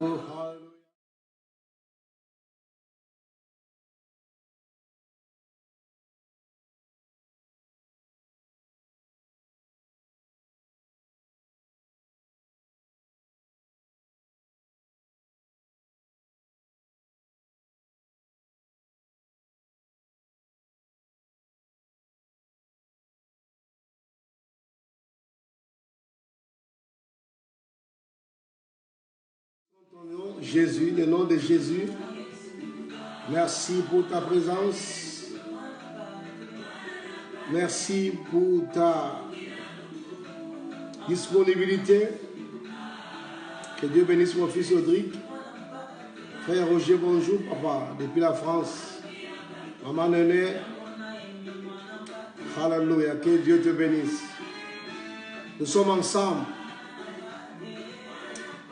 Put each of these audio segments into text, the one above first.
Hallelujah. Jésus, le nom de Jésus, merci pour ta présence, merci pour ta disponibilité. Que Dieu bénisse mon fils Audric. Frère Roger, bonjour papa, depuis la France. Maman Néné, Alléluia, que Dieu te bénisse. Nous sommes ensemble.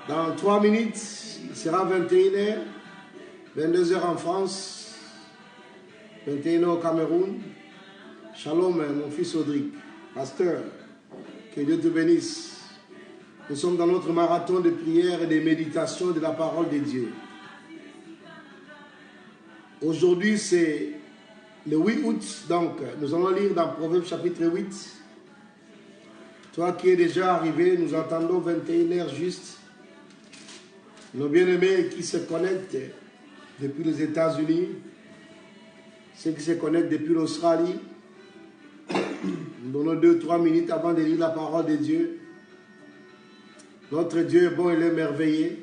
Dans 3 minutes, il sera 21h, 22h en France, 21h au Cameroun. Shalom, mon fils Audric, pasteur, que Dieu te bénisse. Nous sommes dans notre marathon de prière et de méditation de la parole de Dieu. Aujourd'hui, c'est le 8 août, donc nous allons lire dans Proverbes chapitre 8. Toi qui es déjà arrivé, nous entendons 21h juste. Nos bien-aimés qui se connectent depuis les États-Unis, ceux qui se connectent depuis l'Australie, nous donnons 2-3 minutes avant de lire la parole de Dieu. Notre Dieu est bon, il est merveilleux.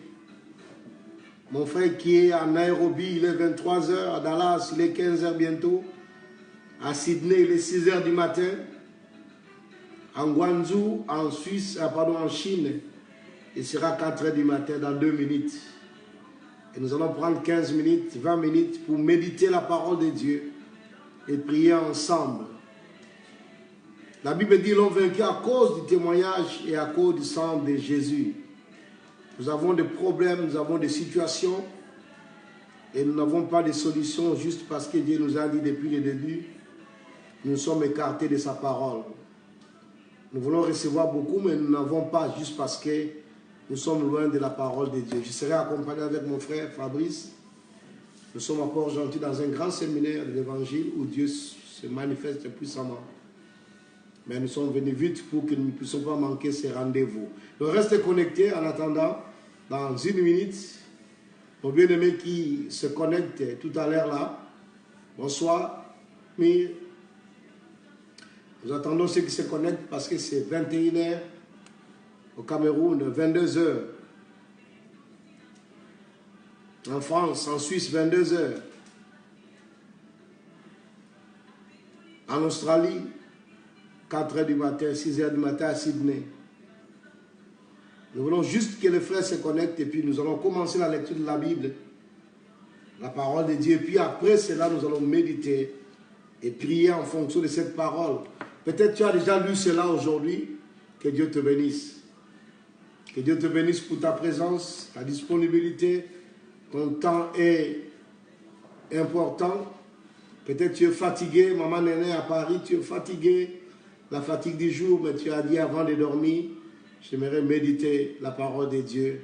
Mon frère qui est à Nairobi, il est 23h, à Dallas, il est 15h bientôt. À Sydney, il est 6h du matin. En Guangzhou, en Suisse, en Chine, il sera 4h du matin dans 2 minutes. Et nous allons prendre 15 minutes, 20 minutes pour méditer la parole de Dieu et prier ensemble. La Bible dit qu'ils l'ont vaincu à cause du témoignage et à cause du sang de Jésus. Nous avons des problèmes, nous avons des situations et nous n'avons pas de solution juste parce que Dieu nous a dit depuis le début, nous sommes écartés de sa parole. Nous voulons recevoir beaucoup, mais nous n'avons pas juste parce que nous sommes loin de la parole de Dieu. Je serai accompagné avec mon frère Fabrice. Nous sommes à Port-Gentil dans un grand séminaire de l'Évangile où Dieu se manifeste puissamment. Mais nous sommes venus vite pour que nous ne puissions pas manquer ces rendez-vous. Donc restez connectés en attendant, dans 1 minute, nos bien-aimés qui se connectent tout à l'heure là. Bonsoir, Mire. Nous attendons ceux qui se connectent parce que c'est 21h au Cameroun, 22h. En France, en Suisse, 22h. En Australie, 4h du matin, 6h du matin à Sydney. Nous voulons juste que les frères se connectent et puis nous allons commencer la lecture de la Bible, la parole de Dieu. Et puis après cela, nous allons méditer et prier en fonction de cette parole. Peut-être tu as déjà lu cela aujourd'hui. Que Dieu te bénisse. Que Dieu te bénisse pour ta présence, ta disponibilité. Ton temps est important. Peut-être tu es fatigué. Maman Néné à Paris, tu es fatigué. La fatigue du jour, mais tu as dit avant de dormir, j'aimerais méditer la parole de Dieu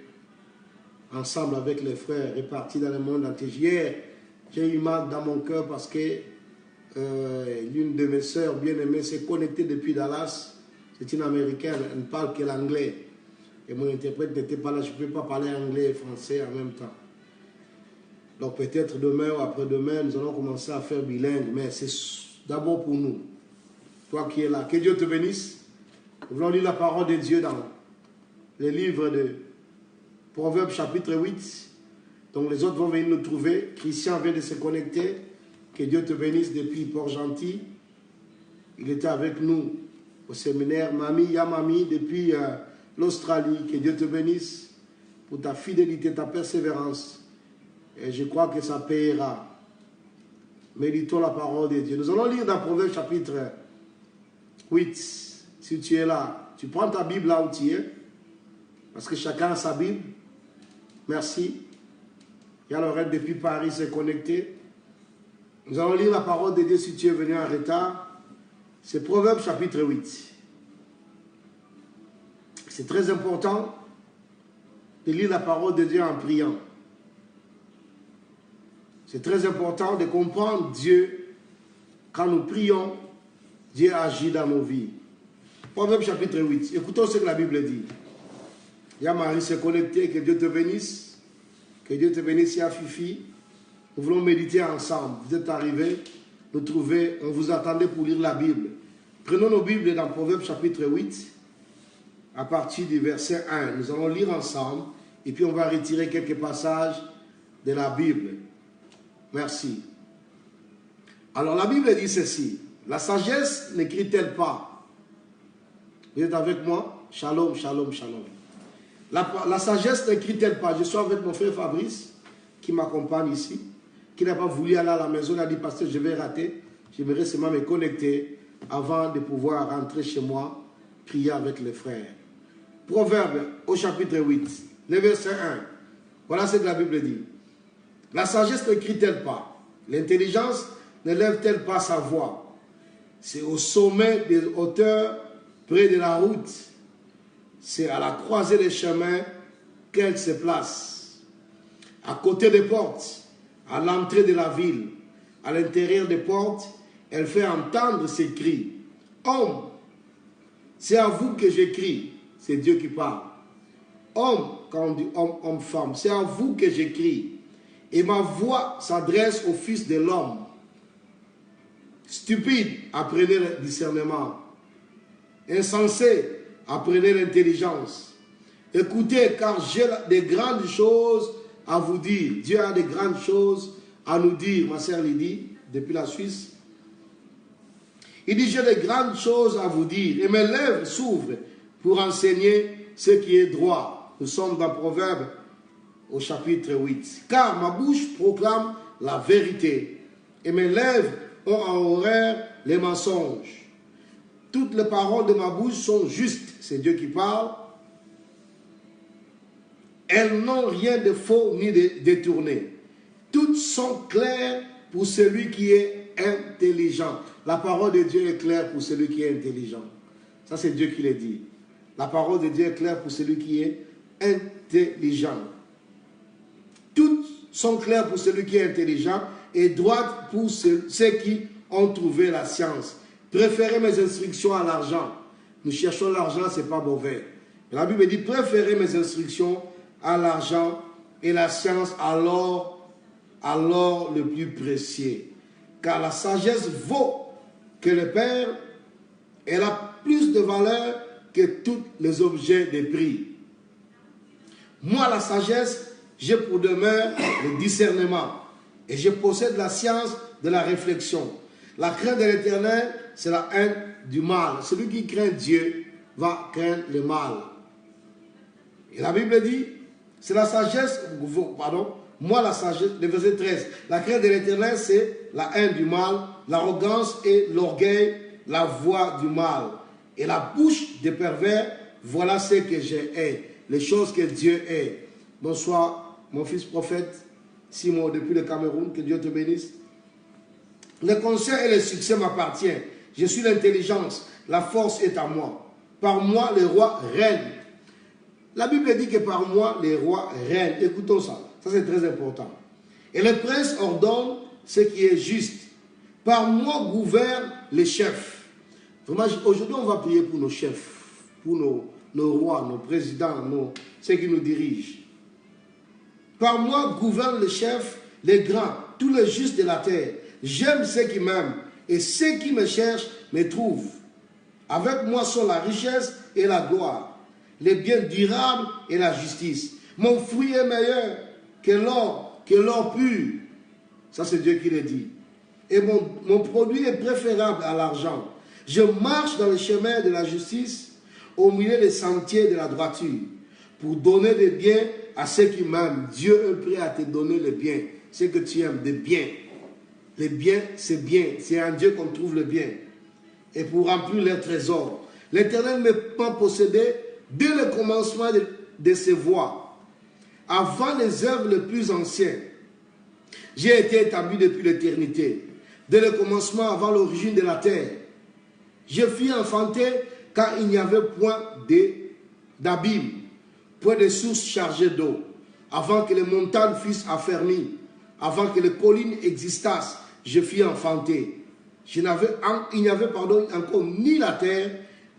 ensemble avec les frères répartis dans le monde entier. Hier, j'ai eu mal dans mon cœur parce que l'une de mes sœurs bien-aimées s'est connectée depuis Dallas. C'est une Américaine, elle ne parle que l'anglais. Et mon interprète n'était pas là, je ne peux pas parler anglais et français en même temps. Donc peut-être demain ou après-demain, nous allons commencer à faire bilingue, mais c'est d'abord pour nous. Toi qui es là, que Dieu te bénisse. Nous voulons lire la parole de Dieu dans le livre de Proverbes chapitre 8. Donc les autres vont venir nous trouver. Christian vient de se connecter. Que Dieu te bénisse depuis Port-Gentil. Il était avec nous au séminaire. Mamie, Yamami, depuis l'Australie. Que Dieu te bénisse pour ta fidélité, ta persévérance. Et je crois que ça payera. Méditons la parole de Dieu. Nous allons lire dans Proverbes chapitre 8, si tu es là, tu prends ta Bible là où tu es, parce que chacun a sa Bible. Merci. Il y a Lorette depuis Paris s'est connecté. Nous allons lire la parole de Dieu si tu es venu en retard. C'est Proverbes chapitre 8. C'est très important de lire la parole de Dieu en priant. C'est très important de comprendre Dieu. Quand nous prions, Dieu agit dans nos vies. Proverbe chapitre 8. Écoutons ce que la Bible dit. Il y a Marie s'est connectée, que Dieu te bénisse. Que Dieu te bénisse, il y a Fifi. Nous voulons méditer ensemble. Vous êtes arrivés, nous trouver, on vous attendait pour lire la Bible. Prenons nos Bibles dans Proverbe chapitre 8, à partir du verset 1. Nous allons lire ensemble, et puis on va retirer quelques passages de la Bible. Merci. Alors la Bible dit ceci. La sagesse n'écrit-elle pas? Vous êtes avec moi? Shalom, shalom, shalom. La sagesse n'écrit-elle pas? Je suis avec mon frère Fabrice, qui m'accompagne ici, qui n'a pas voulu aller à la maison. Il a dit, pasteur, je vais rater. J'aimerais seulement me connecter avant de pouvoir rentrer chez moi, prier avec les frères. Proverbe au chapitre 8, le verset 1. Voilà ce que la Bible dit. La sagesse n'écrit-elle pas? L'intelligence ne lève-t-elle pas sa voix? C'est au sommet des hauteurs, près de la route. C'est à la croisée des chemins qu'elle se place. À côté des portes, à l'entrée de la ville, à l'intérieur des portes, elle fait entendre ses cris. Homme, c'est à vous que j'écris. C'est Dieu qui parle. Homme, quand on dit homme, homme, femme, c'est à vous que j'écris. Et ma voix s'adresse au Fils de l'homme. Stupide, apprenez le discernement. Insensé, apprenez l'intelligence. Écoutez, car j'ai des grandes choses à vous dire. Dieu a des grandes choses à nous dire, ma sœur Lydie, depuis la Suisse. Il dit, j'ai des grandes choses à vous dire, et mes lèvres s'ouvrent pour enseigner ce qui est droit. Nous sommes dans Proverbe au chapitre 8. Car ma bouche proclame la vérité, et mes lèvres ont en horreur les mensonges. Toutes les paroles de ma bouche sont justes. C'est Dieu qui parle. Elles n'ont rien de faux ni de détourné. Toutes sont claires pour celui qui est intelligent. La parole de Dieu est claire pour celui qui est intelligent. Ça, c'est Dieu qui le dit. La parole de Dieu est claire pour celui qui est intelligent. Toutes sont claires pour celui qui est intelligent et droites pour ceux qui ont trouvé la science. Préférez mes instructions à l'argent. Nous cherchons l'argent, ce n'est pas mauvais. Mais la Bible dit, préférez mes instructions à l'argent et la science à l'or le plus précieux. Car la sagesse vaut que le Père, elle a plus de valeur que tous les objets de prix. Moi, la sagesse, j'ai pour demeure le discernement. Et je possède la science de la réflexion. La crainte de l'Éternel, c'est la haine du mal. Celui qui craint Dieu va craindre le mal. Et la Bible dit, c'est la sagesse, pardon, moi la sagesse, le verset 13, la crainte de l'Éternel, c'est la haine du mal, l'arrogance et l'orgueil, la voix du mal. Et la bouche des pervers, voilà ce que j'ai hais, les choses que Dieu hait. Bonsoir, mon fils prophète, Simon, depuis le Cameroun, que Dieu te bénisse. Le conseil et le succès m'appartiennent. Je suis l'intelligence, la force est à moi. Par moi, les rois règnent. La Bible dit que par moi, les rois règnent. Écoutons ça. Ça, c'est très important. Et les princes ordonnent ce qui est juste. Par moi gouvernent les chefs. Vraiment, aujourd'hui, on va prier pour nos chefs, pour nos rois, nos présidents, ceux qui nous dirigent. Par moi gouvernent les chefs, les grands, tous les justes de la terre. J'aime ceux qui m'aiment, et ceux qui me cherchent me trouvent. Avec moi sont la richesse et la gloire, les biens durables et la justice. Mon fruit est meilleur que l'or pur. Ça, c'est Dieu qui le dit. Et mon produit est préférable à l'argent. Je marche dans le chemin de la justice, au milieu des sentiers de la droiture, pour donner des biens à ceux qui m'aiment. Dieu est prêt à te donner les biens, ce que tu aimes, des biens. Les biens, c'est bien. C'est en Dieu qu'on trouve le bien. Et pour remplir leurs trésors. L'Éternel m'a possédé dès le commencement de ses voies, avant les œuvres les plus anciennes. J'ai été établi depuis l'éternité, dès le commencement, avant l'origine de la terre. Je fus enfanté car il n'y avait point d'abîme. près des sources chargées d'eau, avant que les montagnes fussent affermies, avant que les collines existassent, je fus enfanté. Il n'y avait encore ni la terre,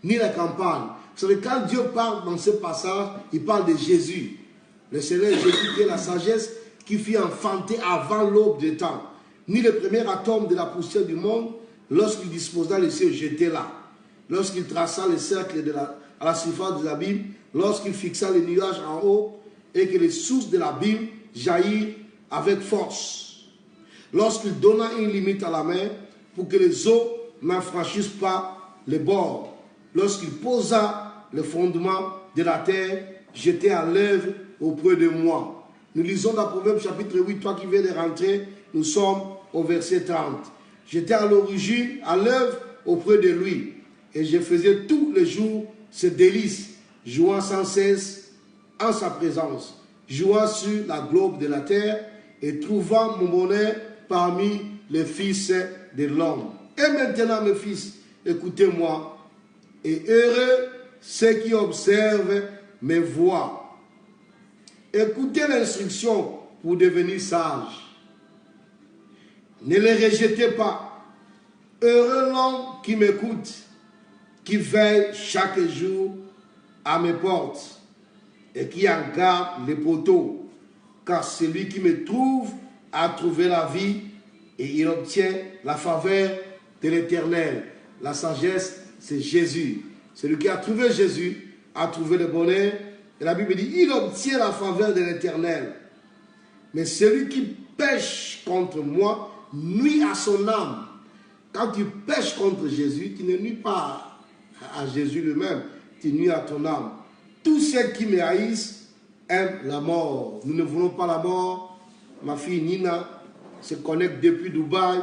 ni la campagne. Vous savez, quand Dieu parle dans ce passage, il parle de Jésus. Le Seigneur Jésus qui est la sagesse qui fut enfanté avant l'aube des temps. Ni le premier atome de la poussière du monde, lorsqu'il disposa les cieux, j'étais là. Lorsqu'il traça le cercle à la surface de l'abîme, lorsqu'il fixa les nuages en haut et que les sources de l'abîme jaillirent avec force. Lorsqu'il donna une limite à la mer pour que les eaux n'enfranchissent pas les bords. Lorsqu'il posa le fondement de la terre, j'étais à l'œuvre auprès de moi. Nous lisons dans Proverbe chapitre 8, toi qui viens de rentrer, nous sommes au verset 30. J'étais à l'origine, à l'œuvre auprès de lui. Et je faisais tous les jours ses délices, jouant sans cesse en sa présence, jouant sur la globe de la terre et trouvant mon bonheur parmi les fils de l'homme. Et maintenant, mes fils, écoutez-moi, et heureux ceux qui observent mes voies. Écoutez l'instruction pour devenir sage. Ne les rejetez pas. Heureux l'homme qui m'écoute, qui veille chaque jour à mes portes et qui en garde les poteaux. Car celui qui me trouve a trouvé la vie et il obtient la faveur de l'Éternel. La sagesse, c'est Jésus. Celui qui a trouvé Jésus a trouvé le bonheur. Et la Bible dit, il obtient la faveur de l'Éternel. Mais celui qui pêche contre moi nuit à son âme. Quand tu pêches contre Jésus, tu ne nuis pas à Jésus lui-même, tu nuis à ton âme. Tous ceux qui me haïssent aiment la mort. Nous ne voulons pas la mort. Ma fille Nina se connecte depuis Dubaï.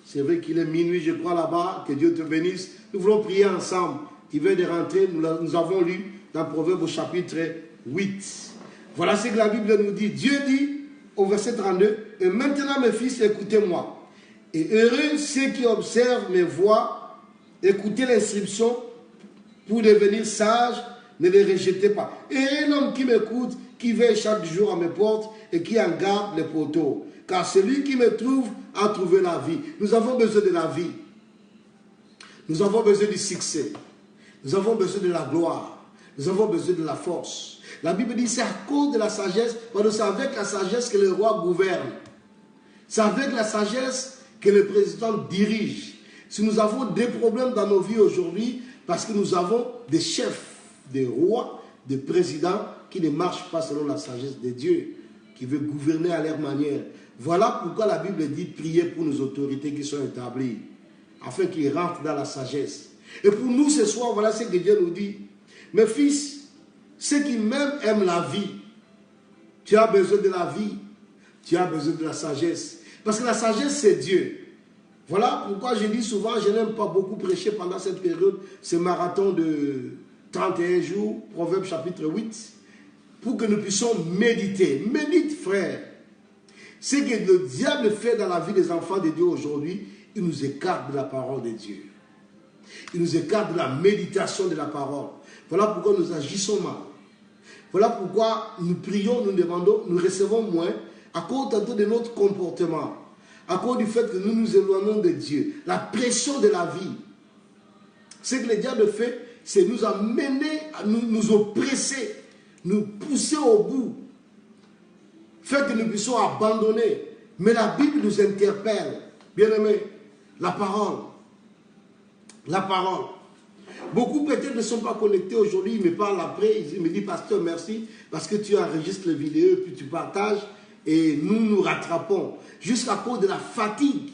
C'est vrai qu'il est minuit, je crois, là-bas. Que Dieu te bénisse. Nous voulons prier ensemble. Tu viens de rentrer. Nous avons lu dans Proverbe au chapitre 8. Voilà ce que la Bible nous dit. Dieu dit au verset 32, « Et maintenant, mes fils, écoutez-moi. Et heureux ceux qui observent mes voies, écoutez l'instruction pour devenir sage, ne les rejetez pas. Et l'homme qui m'écoute, qui veille chaque jour à mes portes et qui en garde les poteaux. Car celui qui me trouve a trouvé la vie. » Nous avons besoin de la vie. Nous avons besoin du succès. Nous avons besoin de la gloire. Nous avons besoin de la force. La Bible dit c'est à cause de la sagesse, parce que c'est avec la sagesse que le roi gouverne. C'est avec la sagesse que le président dirige. Si nous avons des problèmes dans nos vies aujourd'hui, parce que nous avons des chefs, des rois, des présidents qui ne marchent pas selon la sagesse de Dieu, qui veulent gouverner à leur manière. Voilà pourquoi la Bible dit prier pour nos autorités qui sont établies, afin qu'ils rentrent dans la sagesse. Et pour nous ce soir, voilà ce que Dieu nous dit. Mes fils, ceux qui même aiment la vie, tu as besoin de la vie, tu as besoin de la sagesse. Parce que la sagesse, c'est Dieu. Voilà pourquoi je dis souvent, je n'aime pas beaucoup prêcher pendant cette période, ce marathon de 31 jours, Proverbe chapitre 8, pour que nous puissions méditer. Médite, frère. Ce que le diable fait dans la vie des enfants de Dieu aujourd'hui, il nous écarte de la parole de Dieu. Il nous écarte de la méditation de la parole. Voilà pourquoi nous agissons mal. Voilà pourquoi nous prions, nous demandons, nous recevons moins, à cause tantôt de notre comportement. À cause du fait que nous nous éloignons de Dieu. La pression de la vie. Ce que le diable fait, c'est nous amener, nous oppresser, nous pousser au bout. Faire que nous puissions abandonner. Mais la Bible nous interpelle. Bien-aimés, la parole. La parole. Beaucoup peut-être ne sont pas connectés aujourd'hui, ils me parlent après, ils me disent, pasteur, merci, parce que tu enregistres les vidéos, puis tu partages, et nous nous rattrapons. Jusqu'à cause de la fatigue,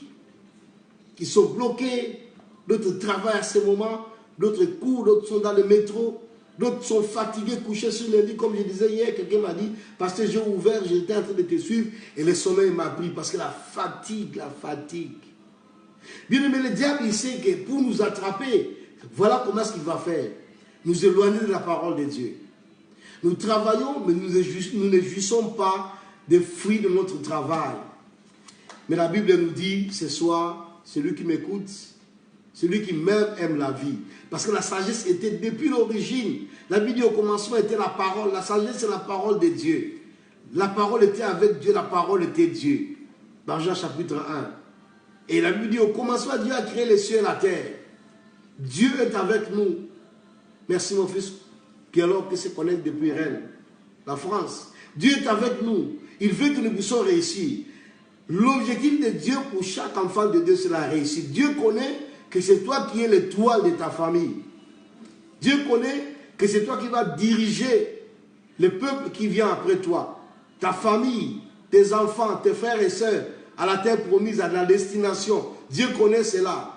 qui sont bloqués, d'autres travaillent à ce moment, d'autres courent, d'autres sont dans le métro, d'autres sont fatigués, couchés sur le lit, comme je disais hier, quelqu'un m'a dit, parce que j'ai ouvert, j'étais en train de te suivre, et le sommeil m'a pris, parce que la fatigue. Bien aimé, le diable, il sait que pour nous attraper, voilà comment est-ce qu'il va faire. Nous éloigner de la parole de Dieu. Nous travaillons, mais nous ne jouissons pas des fruits de notre travail. Mais la Bible nous dit ce soir, celui qui m'écoute, celui qui même aime la vie. Parce que la sagesse était depuis l'origine. La Bible dit au commencement était la parole. La sagesse, c'est la parole de Dieu. La parole était avec Dieu, la parole était Dieu. Dans Jean chapitre 1. Et la Bible dit au commencement, Dieu a créé les cieux et la terre. Dieu est avec nous. Merci mon fils, Pierre-Laure qui se connecte depuis Rennes, la France. Dieu est avec nous. Il veut que nous puissions réussir. L'objectif de Dieu pour chaque enfant de Dieu, c'est la réussite. Dieu connaît que c'est toi qui es l'étoile de ta famille. Dieu connaît que c'est toi qui vas diriger le peuple qui vient après toi. Ta famille, tes enfants, tes frères et sœurs, à la terre promise, à la destination. Dieu connaît cela.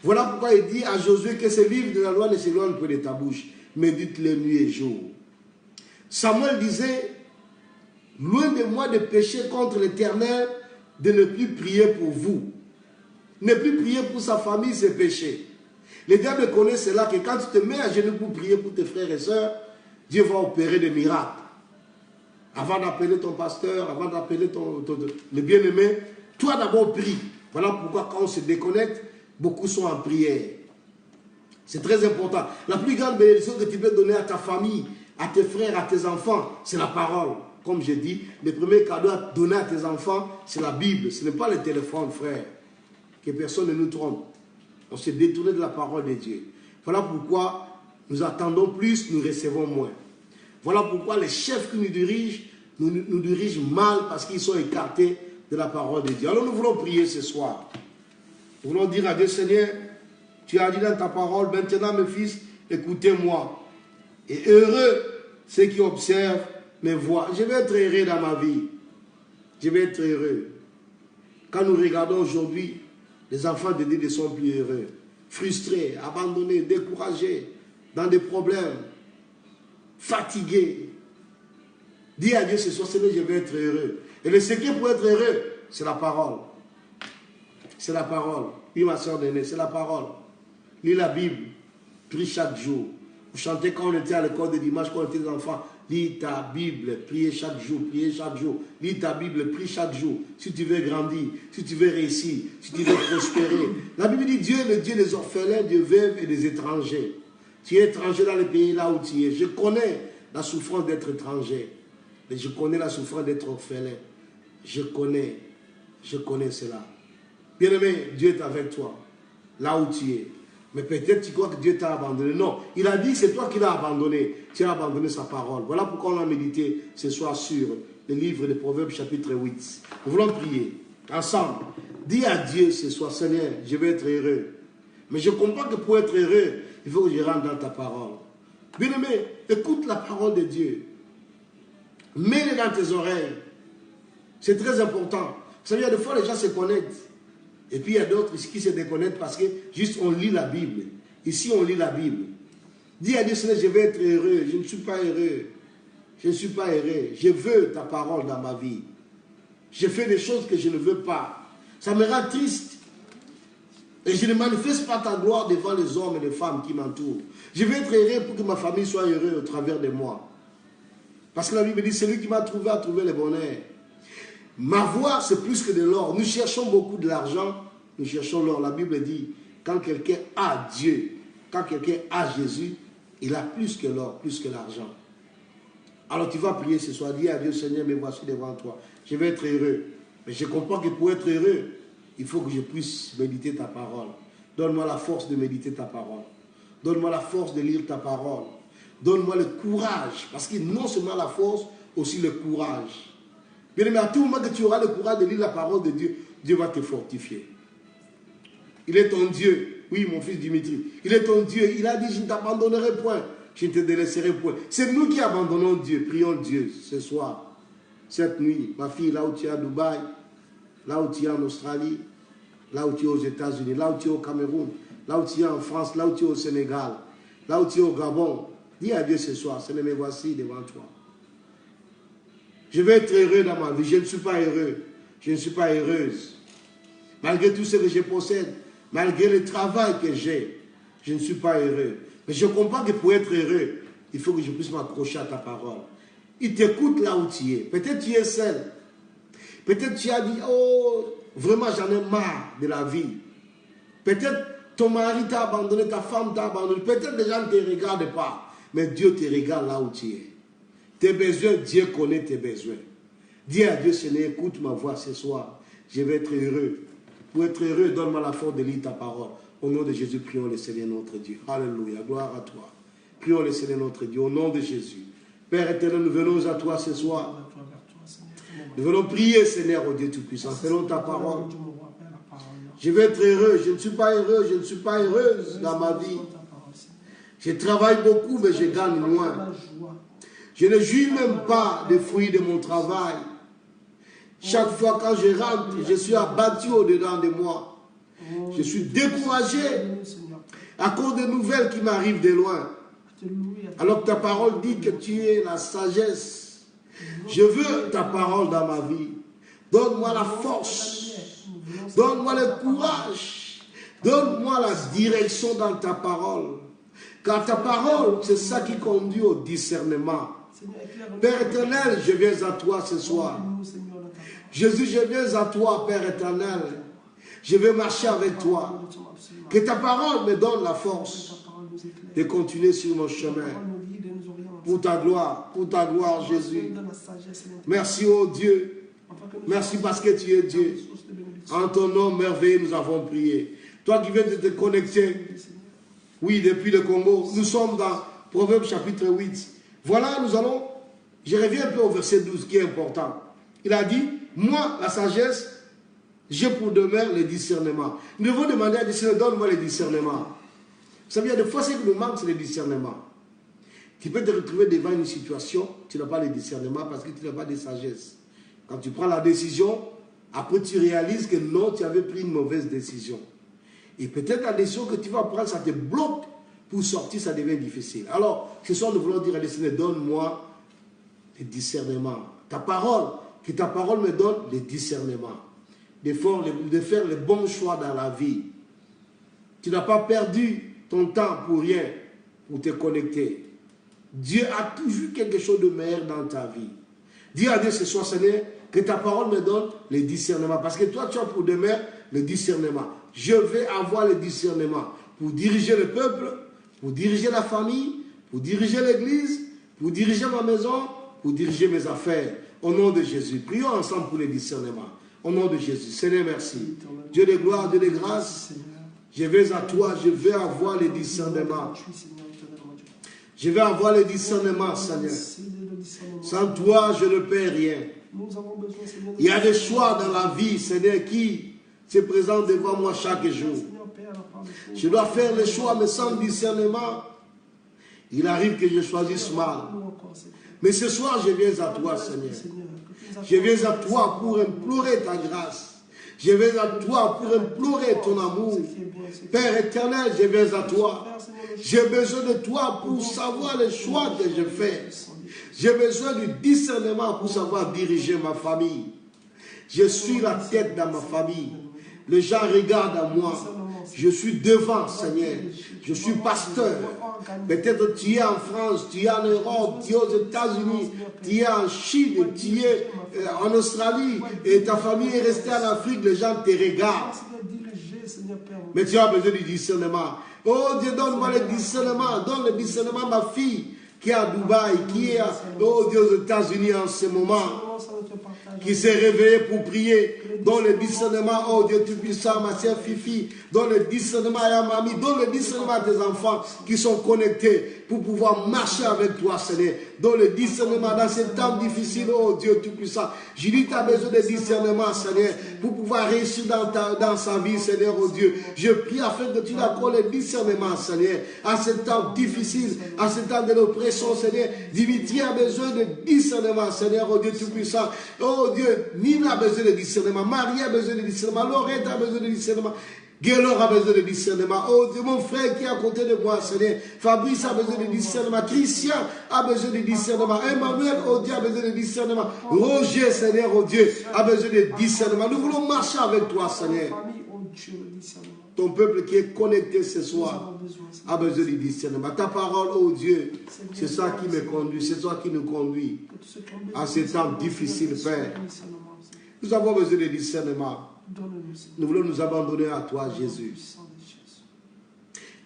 Voilà pourquoi il dit à Josué que ce livre de la loi ne s'éloigne pas de ta bouche. Médite-le nuit et jour. Samuel disait, loin de moi de pécher contre l'Éternel, de ne plus prier pour vous. Ne plus prier pour sa famille, c'est pécher. Les diables connaissent cela, que quand tu te mets à genoux pour prier pour tes frères et sœurs, Dieu va opérer des miracles. Avant d'appeler ton pasteur, avant d'appeler le bien-aimé, toi d'abord prie. Voilà pourquoi quand on se déconnecte, beaucoup sont en prière. C'est très important. La plus grande bénédiction que tu peux donner à ta famille, à tes frères, à tes enfants, c'est la parole. Comme je dis, le premier cadeau à donner à tes enfants, c'est la Bible. Ce n'est pas le téléphone, frère. Que personne ne nous trompe. On s'est détourné de la parole de Dieu. Voilà pourquoi nous attendons plus, nous recevons moins. Voilà pourquoi les chefs qui nous dirigent mal parce qu'ils sont écartés de la parole de Dieu. Alors nous voulons prier ce soir. Nous voulons dire à Dieu, Seigneur, tu as dit dans ta parole, maintenant mes fils, écoutez-moi. Et heureux ceux qui observent mes voix. Je vais être heureux dans ma vie. Je vais être heureux. Quand nous regardons aujourd'hui, les enfants de Dieu ne sont plus heureux. Frustrés, abandonnés, découragés, dans des problèmes, fatigués. Dis à Dieu ce soir, Seigneur, je vais être heureux. Et le secret pour être heureux, c'est la parole. C'est la parole. Oui, ma soeur d'aînée, c'est la parole. Lis la Bible, prie chaque jour. Vous chantez quand on était à l'école de dimanche, quand on était des enfants. Lis ta Bible, priez chaque jour, priez chaque jour. Lis ta Bible, prie chaque jour. Si tu veux grandir, si tu veux réussir, si tu veux prospérer. La Bible dit Dieu est le Dieu des orphelins, des veuves et des étrangers. Tu es étranger dans le pays là où tu es. Je connais la souffrance d'être étranger. Mais je connais la souffrance d'être orphelin. Je connais cela. Bien-aimé, Dieu est avec toi, là où tu es. Mais peut-être tu crois que Dieu t'a abandonné. Non, il a dit c'est toi qui l'as abandonné. Tu as abandonné sa parole. Voilà pourquoi on a médité ce soir sur le livre de Proverbes chapitre 8. Nous voulons prier ensemble. Dis à Dieu ce soir, Seigneur, je vais être heureux. Mais je comprends que pour être heureux, il faut que je rentre dans ta parole. Bien-aimé, écoute la parole de Dieu. Mets-le dans tes oreilles. C'est très important. Vous savez, il y a des fois les gens se connectent. Et puis il y a d'autres qui se déconnectent parce que juste on lit la Bible. Ici on lit la Bible. Dis à Dieu, Seigneur, je vais être heureux. Je ne suis pas heureux. Je ne suis pas heureux. Je veux ta parole dans ma vie. Je fais des choses que je ne veux pas. Ça me rend triste. Et je ne manifeste pas ta gloire devant les hommes et les femmes qui m'entourent. Je veux être heureux pour que ma famille soit heureuse au travers de moi. Parce que la Bible dit, celui qui m'a trouvé a trouvé le bonheur. Ma voix, c'est plus que de l'or. Nous cherchons beaucoup de l'argent, nous cherchons l'or. La Bible dit, quand quelqu'un a Dieu, quand quelqu'un a Jésus, il a plus que l'or, plus que l'argent. Alors tu vas prier ce soir, dis à Dieu, Seigneur, me voici devant toi. Je vais être heureux. Mais je comprends que pour être heureux, il faut que je puisse méditer ta parole. Donne-moi la force de méditer ta parole. Donne-moi la force de lire ta parole. Donne-moi le courage, parce que non seulement la force, aussi le courage. Bien aimé, à tout moment que tu auras le courage de lire la parole de Dieu, Dieu va te fortifier. Il est ton Dieu. Oui, mon fils Dimitri. Il est ton Dieu. Il a dit, je ne t'abandonnerai point. Je ne te délaisserai point. C'est nous qui abandonnons Dieu. Prions Dieu ce soir, cette nuit. Ma fille, là où tu es à Dubaï, là où tu es en Australie, là où tu es aux États-Unis, là où tu es au Cameroun, là où tu es en France, là où tu es au Sénégal, là où tu es au Gabon. Dis à Dieu ce soir, Seigneur, me voici devant toi. Je vais être heureux dans ma vie. Je ne suis pas heureux. Je ne suis pas heureuse. Malgré tout ce que je possède, malgré le travail que j'ai, je ne suis pas heureux. Mais je comprends que pour être heureux, il faut que je puisse m'accrocher à ta parole. Il t'écoute là où tu es. Peut-être tu es seul. Peut-être tu as dit, oh, vraiment j'en ai marre de la vie. Peut-être ton mari t'a abandonné, ta femme t'a abandonné. Peut-être les gens ne te regardent pas. Mais Dieu te regarde là où tu es. Tes besoins, Dieu connaît tes besoins. Dis à Dieu, Seigneur, écoute ma voix ce soir. Je vais être heureux. Pour être heureux, donne-moi la force de lire ta parole. Au nom de Jésus, prions le Seigneur notre Dieu. Alléluia, gloire à toi. Prions le Seigneur notre Dieu, au nom de Jésus. Père éternel, nous venons à toi ce soir. Nous venons prier, Seigneur, au Dieu Tout-Puissant, selon ta parole. Je vais être heureux, je ne suis pas heureux, je ne suis pas heureuse dans ma vie. Je travaille beaucoup, mais je gagne moins. Je ne jouis même pas des fruits de mon travail. Chaque fois quand je rentre, je suis abattu au-dedans de moi. Je suis découragé à cause des nouvelles qui m'arrivent de loin. Alors que ta parole dit que tu es la sagesse. Je veux ta parole dans ma vie. Donne-moi la force. Donne-moi le courage. Donne-moi la direction dans ta parole. Car ta parole, c'est ça qui conduit au discernement. Père éternel, je viens à toi ce soir. Jésus, je viens à toi, Père éternel. Je veux marcher avec toi. Que ta parole me donne la force de continuer sur mon chemin. Pour ta gloire, Jésus. Merci, oh Dieu. Merci parce que tu es Dieu. En ton nom merveilleux, nous avons prié. Toi qui viens de te connecter, oui, depuis le Congo, nous sommes dans Proverbe chapitre 8. Voilà, je reviens un peu au verset 12 qui est important. Il a dit, moi, la sagesse, j'ai pour demeure le discernement. Nous devons demander à Dieu, donne-moi le discernement. Vous savez, il y a des fois, ce qui nous manque, c'est le discernement. Tu peux te retrouver devant une situation, tu n'as pas le discernement parce que tu n'as pas de sagesse. Quand tu prends la décision, après tu réalises que non, tu avais pris une mauvaise décision. Et peut-être la décision que tu vas prendre, ça te bloque. Pour sortir, ça devient difficile. Alors, ce soir, nous voulons dire à Dieu, Seigneur, donne-moi le discernement. Ta parole, que ta parole me donne le discernement. De faire le bon choix dans la vie. Tu n'as pas perdu ton temps pour rien, pour te connecter. Dieu a toujours quelque chose de meilleur dans ta vie. Dis à Dieu ce soir, Seigneur, que ta parole me donne le discernement. Parce que toi, tu as pour demeure le discernement. Je vais avoir le discernement pour diriger le peuple, pour diriger la famille, pour diriger l'église, pour diriger ma maison, pour diriger mes affaires. Au nom de Jésus. Prions ensemble pour le discernement. Au nom de Jésus. Seigneur, merci. Dieu de gloire, Dieu de grâce. Je vais à toi, je vais avoir le discernement. Je vais avoir le discernement, Seigneur. Sans toi, je ne peux rien. Il y a des choix dans la vie, Seigneur, qui se présentent devant moi chaque jour. Je dois faire les choix, mais sans discernement, il arrive que je choisisse mal. Mais ce soir, je viens à toi, Seigneur. Je viens à toi pour implorer ta grâce. Je viens à toi pour implorer ton amour. Père éternel, je viens à toi. J'ai besoin de toi pour savoir les choix que je fais. J'ai besoin du discernement pour savoir diriger ma famille. Je suis la tête dans ma famille. Les gens regardent à moi. Je suis devant, Seigneur. Je suis pasteur. Peut-être tu es en France, tu es en Europe, tu es aux États-Unis, tu es en Chine, tu es en Australie, et ta famille est restée en Afrique, les gens te regardent. Mais tu as besoin du discernement. Oh Dieu, donne-moi le discernement. Donne le discernement à ma fille qui est à Dubaï, qui est aux États-Unis en ce moment, qui s'est réveillée pour prier. Donne le discernement, oh Dieu Tout-Puissant, ma sœur Fifi. Donne le discernement à mamie. Donne le discernement à tes enfants qui sont connectés pour pouvoir marcher avec toi, Seigneur. Donne le discernement dans ces temps difficiles, oh Dieu Tout-Puissant. Je dis, tu as besoin de discernement, Seigneur, pour pouvoir réussir dans sa vie, Seigneur, oh Dieu. Je prie afin que tu accordes le discernement, Seigneur, à ce temps difficile, à ce temps de l'oppression, Seigneur. Dimitri a besoin de discernement, Seigneur, oh Dieu Tout-Puissant. Oh Dieu, Nina a besoin de discernement, Marie a besoin de discernement, Laurette a besoin de discernement. Guélor a besoin de discernement. Oh Dieu, mon frère qui est à côté de moi, Seigneur. Fabrice a besoin de discernement. Christian a besoin de discernement. Emmanuel, oh Dieu, a besoin de discernement. Roger, Seigneur, oh Dieu, a besoin de discernement. Nous voulons marcher avec toi, Seigneur. Ton peuple qui est connecté ce soir a besoin de discernement. Ta parole, oh Dieu, c'est ça qui me conduit, c'est ça qui nous conduit à ces temps difficiles, Père. Nous avons besoin de discernement. Nous voulons nous abandonner à toi, Jésus.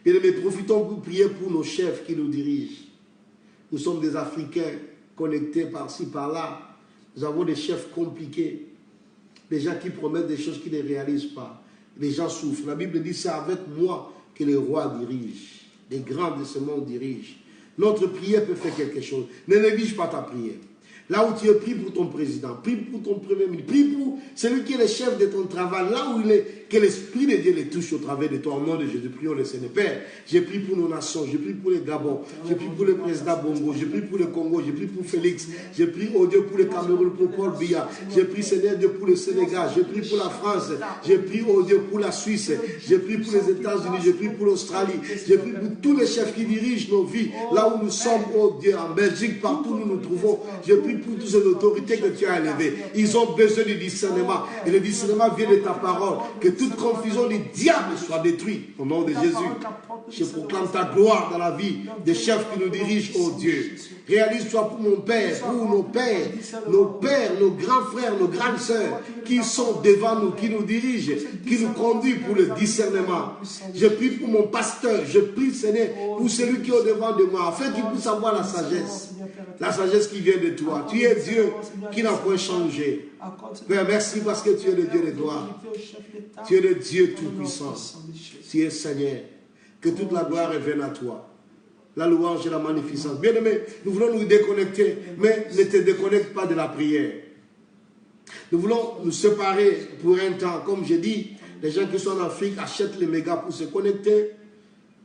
Bien-aimés, profitons pour prier pour nos chefs qui nous dirigent. Nous sommes des Africains connectés par-ci, par-là. Nous avons des chefs compliqués. Des gens qui promettent des choses qu'ils ne réalisent pas. Les gens souffrent. La Bible dit, c'est avec moi que les rois dirigent. Les grands de ce monde dirigent. Notre prière peut faire quelque chose. Ne néglige pas ta prière. Là où tu es, prie pour ton président, prie pour ton premier ministre, prie pour celui qui est le chef de ton travail, là où il est, que l'Esprit de Dieu les touche au travers de toi. Au nom de Jésus, prions le Seigneur. Père, j'ai prié pour nos nations, j'ai prié pour les Gabon, j'ai prié pour le président Bongo, j'ai prié pour le Congo, j'ai prié pour Félix, j'ai prié, oh Dieu, pour le Cameroun, pour Paul Biya, j'ai prié, Seigneur Dieu, pour le Sénégal, j'ai prié pour la France, j'ai prié, oh Dieu, pour la Suisse, j'ai prié pour les États-Unis, j'ai prié pour l'Australie, j'ai prié pour tous les chefs qui dirigent nos vies, là où nous sommes, oh Dieu, en Belgique, partout où nous nous trouvons, j'ai prié pour toutes ces autorités que tu as élevées. Ils ont besoin du discernement, et le discernement vient de ta parole, que toute confusion du diable soit détruite au nom de Jésus. Je proclame ta gloire dans la vie des chefs qui nous dirigent, oh Dieu. Réalise-toi pour mon Père, pour nos pères, nos grands frères, nos grandes sœurs qui sont devant nous, qui nous dirigent, qui nous conduisent pour le discernement. Je prie pour mon pasteur, je prie, Seigneur, pour celui qui est au devant de moi, afin qu'il puisse avoir la sagesse qui vient de toi. Tu es Dieu qui n'a point changé. Père, merci parce que tu es le Dieu de gloire. Tu es le Dieu tout-puissant. Tu es Seigneur. Que toute la gloire revienne à toi. La louange et la magnificence. Bien-aimés, nous voulons nous déconnecter, mais ne te déconnecte pas de la prière. Nous voulons nous séparer pour un temps. Comme je dis, les gens qui sont en Afrique achètent les mégas pour se connecter.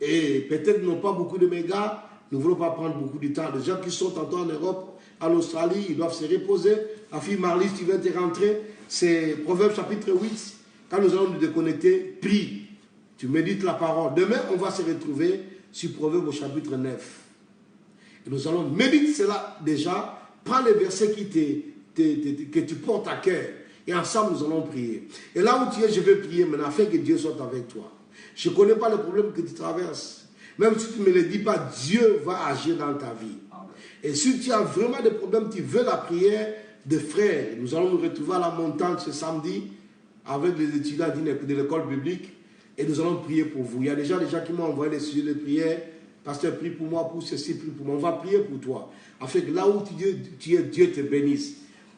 Et peut-être n'ont pas beaucoup de mégas. Nous ne voulons pas prendre beaucoup de temps. Les gens qui sont tantôt en Europe, en Australie, ils doivent se reposer. La fille Marlise, tu viens de rentrer. C'est Proverbe chapitre 8. Quand nous allons nous déconnecter, prie. Tu médites la parole. Demain, on va se retrouver sur Proverbe au chapitre 9. Et nous allons méditer cela déjà. Prends les versets que tu portes à cœur. Et ensemble, nous allons prier. Et là où tu es, je vais prier maintenant afin que Dieu soit avec toi. Je ne connais pas le problème que tu traverses. Même si tu ne me le dis pas, Dieu va agir dans ta vie. Et si tu as vraiment des problèmes, tu veux la prière de frères. Nous allons nous retrouver à la montagne ce samedi avec les étudiants de l'école biblique. Et nous allons prier pour vous. Il y a déjà des gens qui m'ont envoyé des sujets de prière. Pasteur, prie pour moi, pour ceci, prie pour moi. On va prier pour toi. Afin que là où tu es, Dieu te bénisse.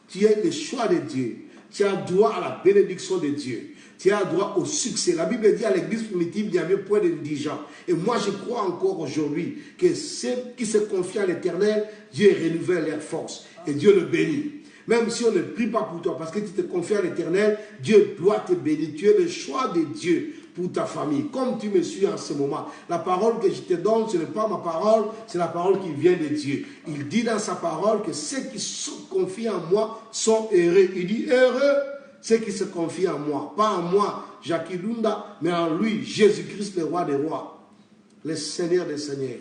Tu es le choix de Dieu. Tu as droit à la bénédiction de Dieu. Tu as droit au succès. La Bible dit à l'église primitive, il n'y avait point d'indigents. Et moi, je crois encore aujourd'hui que ceux qui se confient à l'Éternel, Dieu renouvelle leurs forces. Et Dieu le bénit. Même si on ne prie pas pour toi, parce que tu te confies à l'Éternel, Dieu doit te bénir. Tu es le choix de Dieu pour ta famille. Comme tu me suis en ce moment, la parole que je te donne, ce n'est pas ma parole, c'est la parole qui vient de Dieu. Il dit dans sa parole que ceux qui se confient en moi sont heureux. Il dit heureux ceux qui se confient en moi. Pas en moi, Jacques Lunda, mais en lui, Jésus-Christ, le roi des rois, le Seigneur des seigneurs.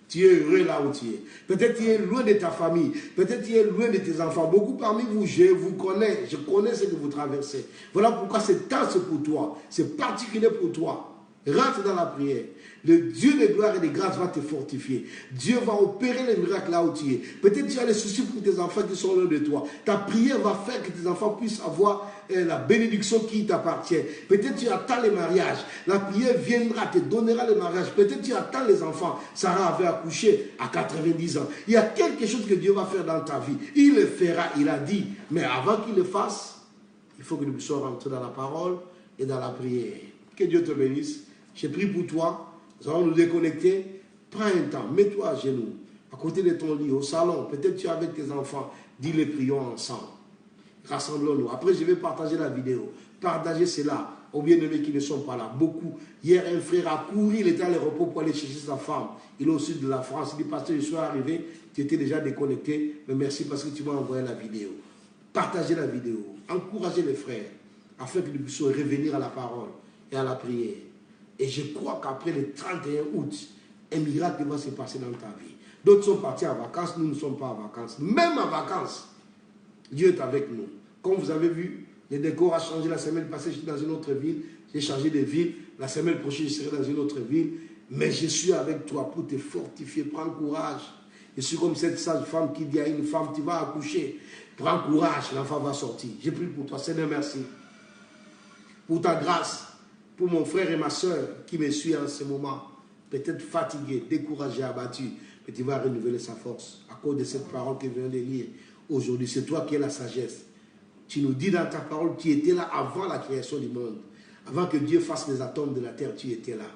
Tu es heureux là où tu es. Peut-être tu es loin de ta famille. Peut-être tu es loin de tes enfants. Beaucoup parmi vous, je vous connais. Je connais ce que vous traversez. Voilà pourquoi c'est temps, c'est pour toi. C'est particulier pour toi. Rentre dans la prière. Le Dieu de gloire et de grâce va te fortifier. Dieu va opérer les miracles là où tu es. Peut-être tu as des soucis pour tes enfants qui sont loin de toi. Ta prière va faire que tes enfants puissent avoir la bénédiction qui t'appartient. Peut-être tu attends les mariages. La prière viendra, te donnera le mariage. Peut-être tu attends les enfants. Sarah avait accouché à 90 ans. Il y a quelque chose que Dieu va faire dans ta vie. Il le fera, il a dit. Mais avant qu'il le fasse, il faut que nous puissions rentrer dans la parole et dans la prière. Que Dieu te bénisse. J'ai prié pour toi. Nous allons nous déconnecter. Prends un temps, mets-toi à genoux, à côté de ton lit, au salon. Peut-être tu es avec tes enfants. Dis-les, prions ensemble. Rassemblons-nous. Après, je vais partager la vidéo. Partagez cela aux bien-aimés qui ne sont pas là. Beaucoup. Hier, un frère a couru, il était à l'aéroport pour aller chercher sa femme. Il est au sud de la France. Il dit, pasteur, je suis arrivé. Tu étais déjà déconnecté. Mais merci parce que tu m'as envoyé la vidéo. Partagez la vidéo. Encouragez les frères afin que nous puissions revenir à la parole et à la prière. Et je crois qu'après le 31 août, un miracle va se passer dans ta vie. D'autres sont partis en vacances, nous ne sommes pas en vacances. Même en vacances, Dieu est avec nous. Comme vous avez vu, le décor a changé la semaine passée, j'étais dans une autre ville, j'ai changé de ville. La semaine prochaine, je serai dans une autre ville. Mais je suis avec toi pour te fortifier. Prends courage. Je suis comme cette sage femme qui dit à une femme, tu vas accoucher. Prends courage, l'enfant va sortir. J'ai prié pour toi, Seigneur, merci. Pour ta grâce. Pour mon frère et ma soeur qui me suivent en ce moment, peut-être fatigué, découragé, abattu. et tu vas renouveler sa force à cause de cette parole que vient de lire aujourd'hui. C'est toi qui es la sagesse. Tu nous dis dans ta parole, tu étais là avant la création du monde. Avant que Dieu fasse les atomes de la terre, tu étais là.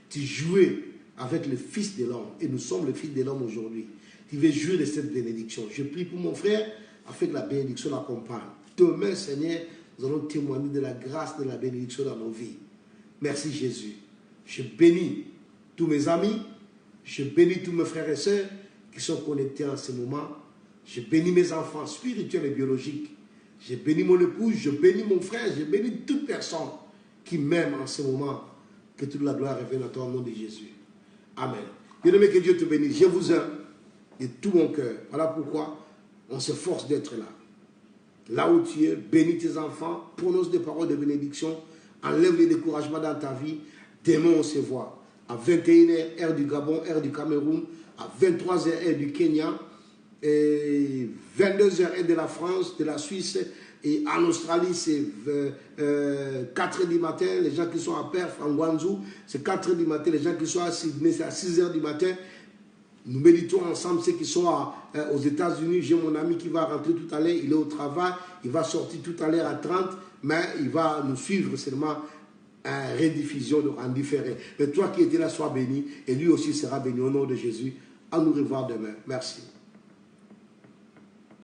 Tu jouais avec le Fils de l'homme. Et nous sommes le Fils de l'homme aujourd'hui. Tu veux jouer de cette bénédiction. Je prie pour mon frère, afin que la bénédiction l'accompagne. Demain, Seigneur, nous allons témoigner de la grâce, de la bénédiction dans nos vies. Merci Jésus. Je bénis tous mes amis. Je bénis tous mes frères et sœurs qui sont connectés en ce moment. Je bénis mes enfants spirituels et biologiques. Je bénis mon épouse, je bénis mon frère, je bénis toute personne qui m'aime en ce moment. Que toute la gloire revienne à toi au nom de Jésus. Amen. Bien-aimé, que Dieu te bénisse. Je vous aime de tout mon cœur. Voilà pourquoi on s'efforce d'être là. Là où tu es, bénis tes enfants, prononce des paroles de bénédiction, enlève les découragements dans ta vie. Demain, on se voit à 21h, heure du Gabon, heure du Cameroun, à 23h, heure du Kenya, et 22h, heure de la France, de la Suisse, et en Australie, c'est 4h du matin, les gens qui sont à Perth, en Guangzhou, c'est 4h du matin, les gens qui sont à Sydney, c'est à 6h du matin. Nous méditons ensemble, ceux qui sont aux États-Unis. J'ai mon ami qui va rentrer tout à l'heure, il est au travail, il va sortir tout à l'heure à 30, mais il va nous suivre seulement en rediffusion, en différé. Mais toi qui étais là, sois béni, et lui aussi sera béni au nom de Jésus. À nous revoir demain. Merci.